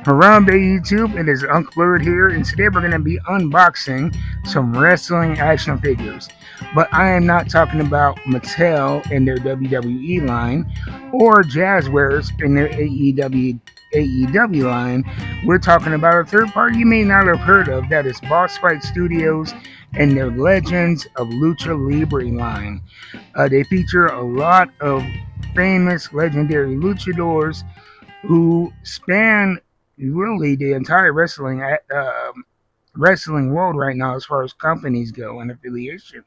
Around the YouTube, it is Uncle Bird here, and today we're going to be unboxing some wrestling action figures. But I am not talking about Mattel and their WWE line or Jazzwares and their AEW line. We're talking about a third party you may not have heard of, that is Bossfight Studios and their Legends of Lucha Libre line. They feature a lot of famous legendary luchadors who span really the entire wrestling world right now as far as companies go and affiliation.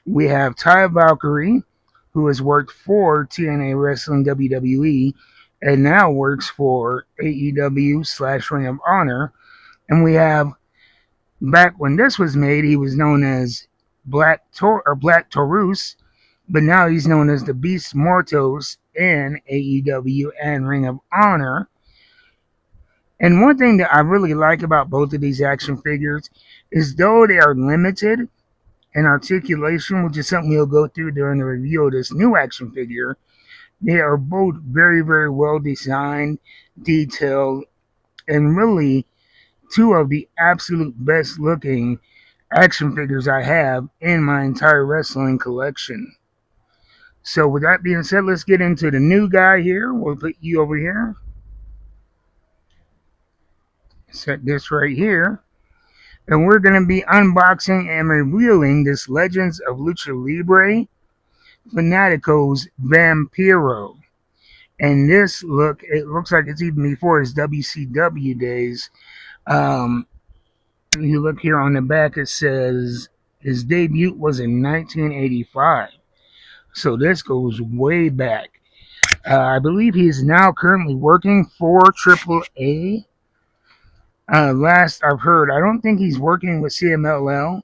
We have Ty Valkyrie, who has worked for TNA Wrestling WWE and now works for AEW / Ring of Honor. And we have, back when this was made, he was known as Black Taurus, but now he's known as the Beast Mortos in AEW and Ring of Honor. And one thing that I really like about both of these action figures is, though they are limited in articulation, which is something we'll go through during the review of this new action figure, they are both very, very well designed, detailed, and really two of the absolute best looking action figures I have in my entire wrestling collection. So with that being said, let's get into the new guy here. We'll put you over here. Set this right here. And we're going to be unboxing and reviewing this Legends of Lucha Libre Fanatico's Vampiro. And this look, it looks like it's even before his WCW days. You look here on the back, it says his debut was in 1985. So this goes way back. I believe he is now currently working for AAA. Last I've heard, I don't think he's working with CMLL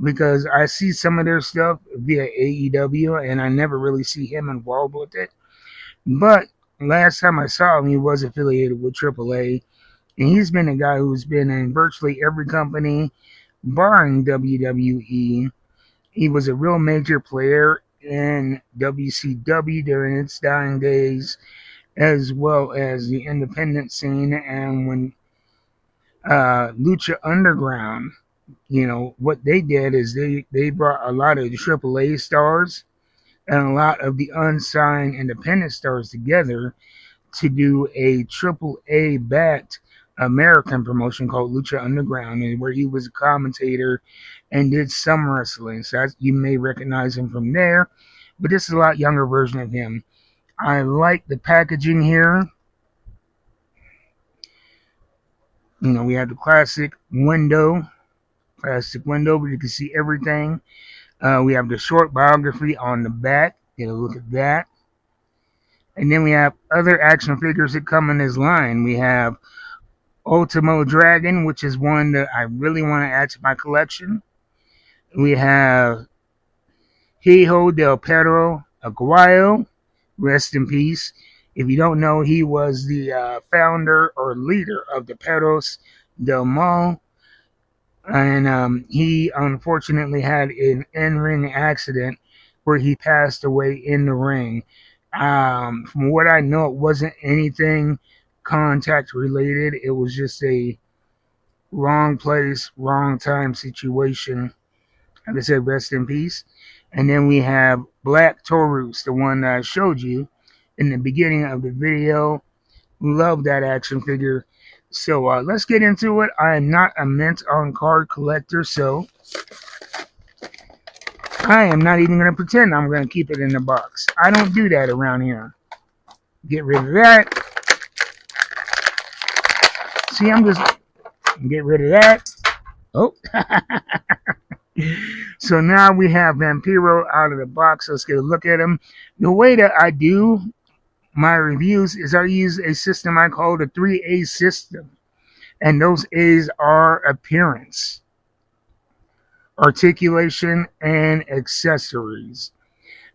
because I see some of their stuff via AEW and I never really see him involved with it. But last time I saw him, he was affiliated with AAA, and he's been a guy who's been in virtually every company, barring WWE. He was a real major player in WCW during its dying days, as well as the independent scene, and when Lucha Underground, what they did is they brought a lot of the AAA stars and a lot of the unsigned independent stars together to do a AAA backed American promotion called Lucha Underground, and where he was a commentator and did some wrestling. So you may recognize him from there, but this is a lot younger version of him. I like the packaging here. We have the plastic window where you can see everything. We have the short biography on the back. Get a look at that. And then we have other action figures that come in this line. We have Ultimo Dragon, which is one that I really want to add to my collection. We have Hijo del Perro Aguayo, rest in peace. If you don't know, he was the founder or leader of the Perros del Mal, and he unfortunately had an in-ring accident where he passed away in the ring. From what I know, it wasn't anything contact related. It was just a wrong place, wrong time situation. Like I said, rest in peace. And then we have Black Taurus, the one that I showed you in the beginning of the video. Love that action figure. So let's get into it. I am not a mint on card collector, so I am not even going to pretend I'm going to keep it in the box. I don't do that around here. Get rid of that. See, I'm just get rid of that. Oh. So now we have Vampiro out of the box. Let's get a look at him. The way that I do my reviews is I use a system I call the 3A system. And those A's are appearance, articulation, and accessories.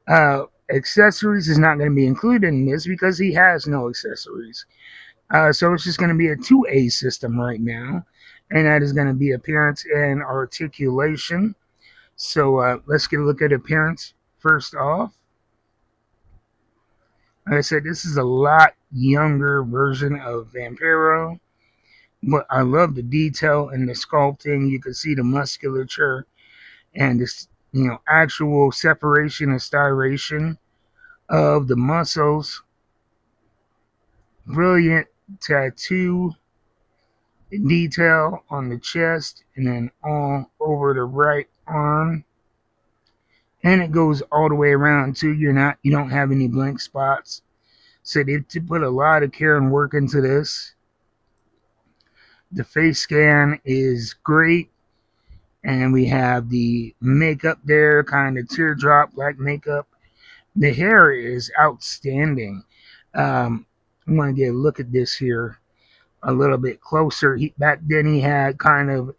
Accessories is not going to be included in this because he has no accessories. So it's just going to be a 2A system right now. And that is going to be appearance and articulation. So let's get a look at appearance first off. Like I said, this is a lot younger version of Vampiro. But I love the detail and the sculpting. You can see the musculature and this, actual separation and styration of the muscles. Brilliant tattoo detail on the chest and then all over the right arm. And it goes all the way around too. You don't have any blank spots. So they put a lot of care and work into this. The face scan is great. And we have the makeup there, kind of teardrop like makeup. The hair is outstanding. I want to get a look at this here a little bit closer. Back then he had kind of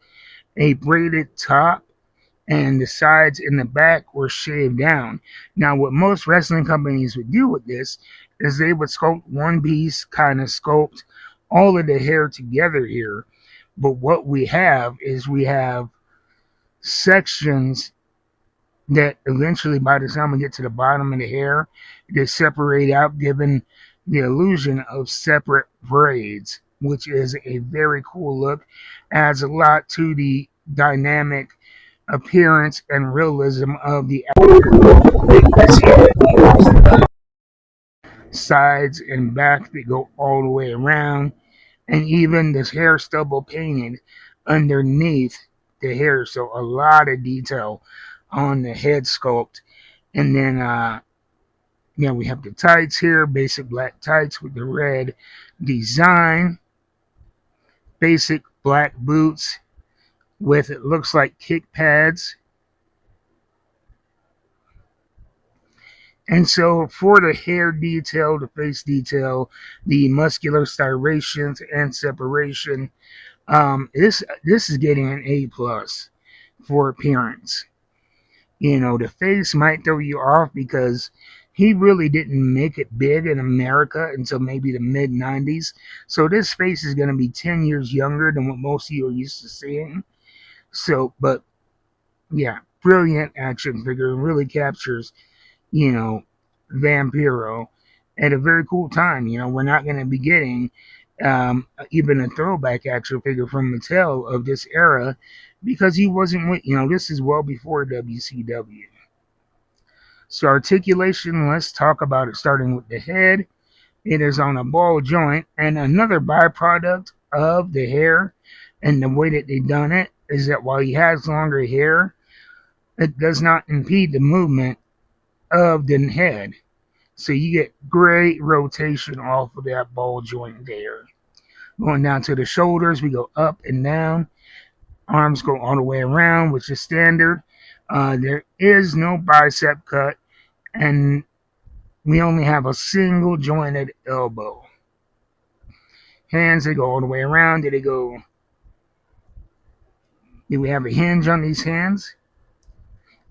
a braided top, and the sides and the back were shaved down. Now, what most wrestling companies would do with this is they would sculpt one piece, kind of sculpt all of the hair together here. But what we have is we have sections that eventually, by the time we get to the bottom of the hair, they separate out, giving the illusion of separate braids, which is a very cool look. Adds a lot to the dynamic appearance and realism of the sides and back that go all the way around, and even this hair stubble painted underneath the hair. So a lot of detail on the head sculpt. And then we have the tights here, basic black tights with the red design, basic black boots with, it looks like, kick pads. And so for the hair detail, the face detail, the muscular striations and separation, this is getting an A+ for appearance. The face might throw you off because he really didn't make it big in America until maybe the mid 90s. So this face is going to be 10 years younger than what most of you are used to seeing. So, but yeah, brilliant action figure. Really captures, Vampiro at a very cool time. We're not going to be getting even a throwback action figure from Mattel of this era because he wasn't with, this is well before WCW. So articulation, let's talk about it, starting with the head. It is on a ball joint, and another byproduct of the hair and the way that they done it is that while he has longer hair, it does not impede the movement of the head. So you get great rotation off of that ball joint there. Going down to the shoulders, we go up and down. Arms go all the way around, which is standard. There is no bicep cut, and we only have a single jointed elbow. Hands, they go all the way around. Do we have a hinge on these hands?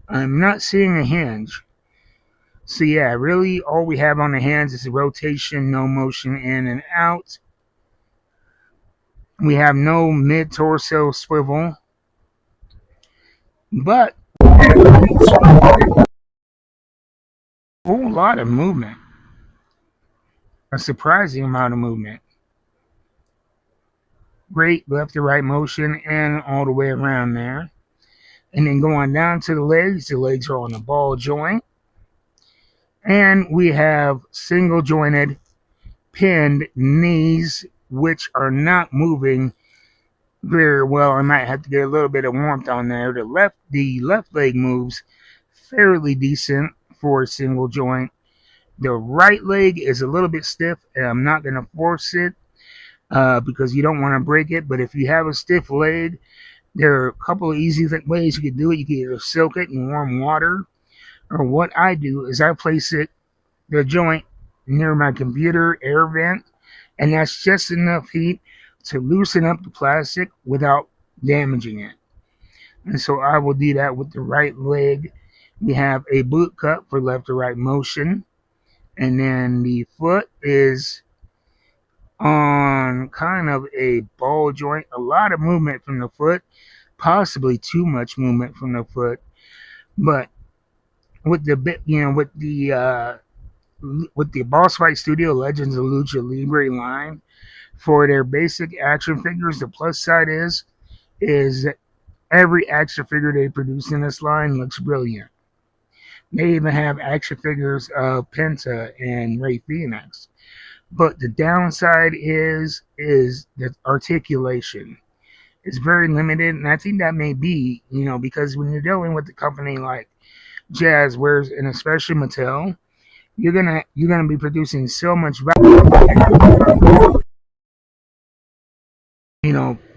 I'm not seeing a hinge. So yeah, really all we have on the hands is rotation, no motion in and out. We have no mid-torso swivel. But a whole lot of movement. A surprising amount of movement. Great left to right motion and all the way around there. And then going down to the legs are on the ball joint. And we have single jointed pinned knees, which are not moving very well. I might have to get a little bit of warmth on there. The left leg moves fairly decent for a single joint. The right leg is a little bit stiff, and I'm not going to force it because you don't want to break it. But if you have a stiff leg, there are a couple of easy ways you can do it. You can either soak it in warm water, or what I do is I place the joint near my computer air vent, and that's just enough heat to loosen up the plastic without damaging it. And so I will do that with the right leg. We have a boot cut for left to right motion, and then the foot is on kind of a ball joint. A lot of movement from the foot, possibly too much movement from the foot, but with the with the Bossfight Studio Legends of Lucha Libre line, For their basic action figures, the plus side is that every action figure they produce in this line looks brilliant. They even have action figures of Penta and Ray Phoenix. But the downside is the articulation. It's very limited, and I think that may be, because when you're dealing with a company like Jazzwares and especially Mattel, you're gonna be producing so much value.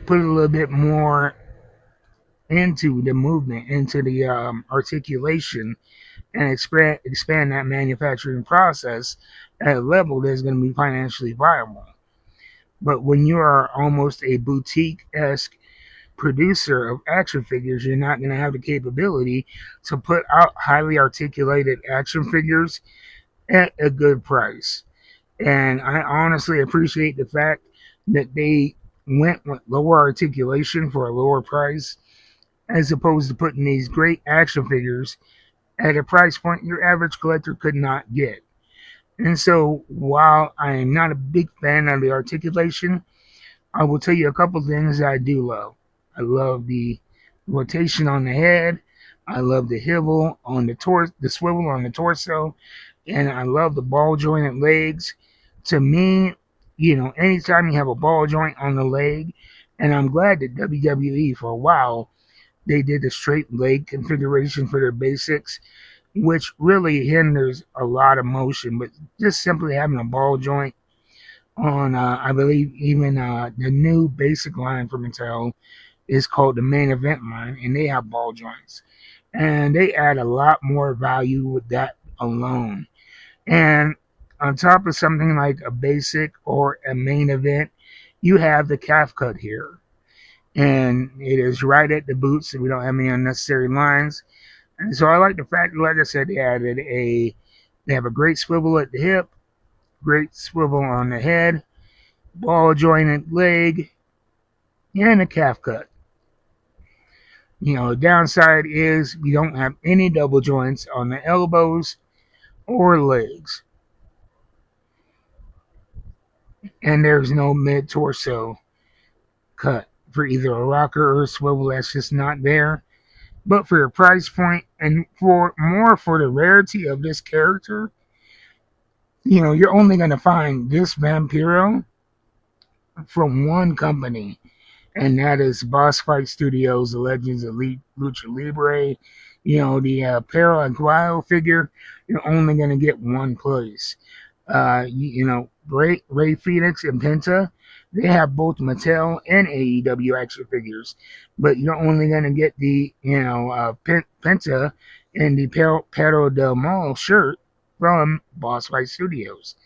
Put a little bit more into the movement, into the articulation, and expand that manufacturing process at a level that's going to be financially viable. But when you are almost a boutique-esque producer of action figures, you're not going to have the capability to put out highly articulated action figures at a good price. And I honestly appreciate the fact that they went with lower articulation for a lower price, as opposed to putting these great action figures at a price point your average collector could not get. And so, while I am not a big fan of the articulation, I will tell you a couple things that I do love. I love the rotation on the head. I love the swivel on the torso, and I love the ball jointed legs. To me, anytime you have a ball joint on the leg, and I'm glad that WWE for a while they did the straight leg configuration for their basics, which really hinders a lot of motion. But just simply having a ball joint on, I believe even the new basic line from Mattel is called the main event line, and they have ball joints, and they add a lot more value with that alone. And on top of something like a basic or a main event, you have the calf cut here, and it is right at the boot, so we don't have any unnecessary lines. And so I like the fact that, like I said, they have a great swivel at the hip, great swivel on the head, ball jointed leg, and a calf cut. The downside is we don't have any double joints on the elbows or legs. And there's no mid torso cut for either a rocker or a swivel. That's just not there. But for a price point and for the rarity of this character, you're only going to find this Vampiro from one company, and that is Bossfight Studios, the Legends of Lucha Libre. The Pero Aguayo figure, you're only going to get one place. Ray Phoenix and Penta, they have both Mattel and AEW action figures, but you're only going to get the Penta and the Pero del Mal shirt from Boss Fight Studios.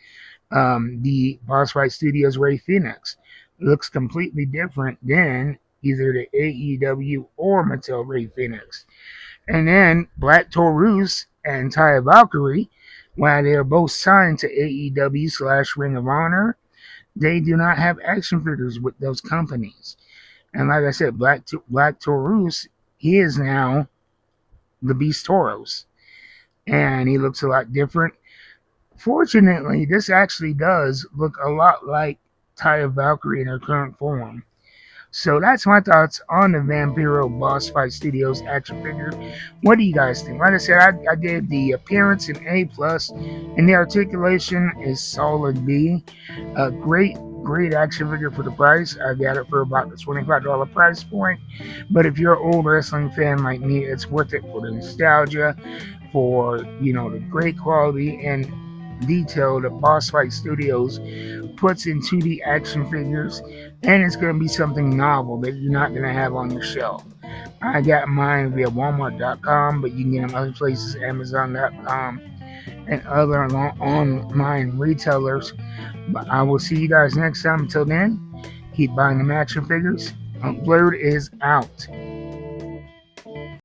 The Boss Fight Studios Ray Phoenix looks completely different than either the AEW or Mattel Ray Phoenix. And then Black Taurus and Taya Valkyrie, while they are both signed to AEW / Ring of Honor, they do not have action figures with those companies. And like I said, Black Taurus, he is now the Beast Tauros, and he looks a lot different. Fortunately, this actually does look a lot like Taya Valkyrie in her current form. So that's my thoughts on the Vampiro Boss Fight Studios action figure. What do you guys think? Like I said, I gave the appearance an A+, and the articulation is solid B. A great action figure for the price. I got it for about the $25 price point. But if you're an old wrestling fan like me, it's worth it for the nostalgia, for the great quality and detail that Boss Fight Studios puts into the action figures, and it's going to be something novel that you're not going to have on your shelf. I got mine via Walmart.com, but you can get them other places, Amazon.com, and other online retailers. But I will see you guys next time. Until then, keep buying them action figures. Blurred is out.